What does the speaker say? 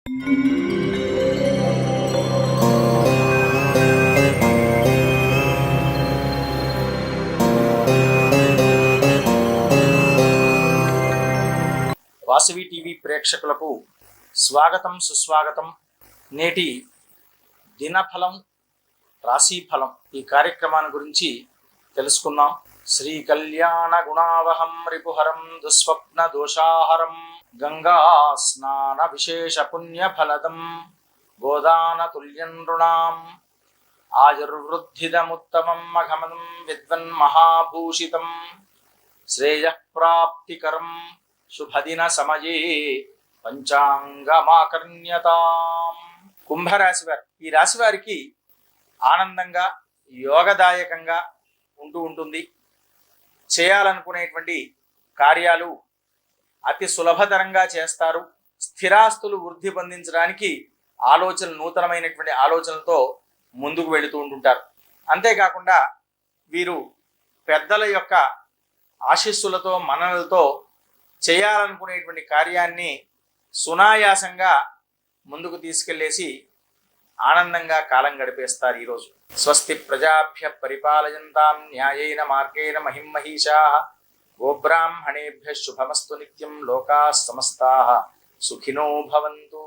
Vasavi TV ప్రేక్షకులకు స్వాగతం, సుస్వాగతం. నేటి దినఫలం, రాశిఫలం ఈ కార్యక్రమాన్ని గురించి తెలుసుకుందాం. శ్రీ కళ్యాణ గుణావహం రిపుహరం దుస్వప్న దోషాహరం గంగా స్నాన విశేష పుణ్య ఫలదం గోదాన తుల్యం నృణాం ఆయుర్వృద్ధిదముత్తమం మఘమనం విద్వన్ మహాభూషితం శ్రేయః ప్రాప్తికరం శుభదిన సమయే పంచాంగమాకర్ణ్యతాం. కుంభరాశి వారు, ఈ రాశి వారికి ఆనందంగా, యోగదాయకంగా ఉంటుంది. చేయాలనుకునేటువంటి కార్యాలు అతి సులభతరంగా చేస్తారు. స్థిరాస్తులు వృద్ధి పొందించడానికి నూతనమైనటువంటి ఆలోచనలతో ముందుకు వెళుతూ ఉంటుంటారు. అంతేకాకుండా వీరు పెద్దల యొక్క ఆశీస్సులతో, మన్ననలతో చేయాలనుకునేటువంటి కార్యాన్ని సునాయాసంగా ముందుకు తీసుకెళ్లేసి ఆనందంగా కాలం గడిపేస్తారు. ఈరోజు స్వస్తి ప్రజాభ్య పరిపాలయంతాం న్యాయేన మార్గేణ మహిమహీషాః గోబ్రాహ్మణేభ్యః శుభమస్తు నిత్యం లోకాః సమస్తాః సుఖినో భవంతు.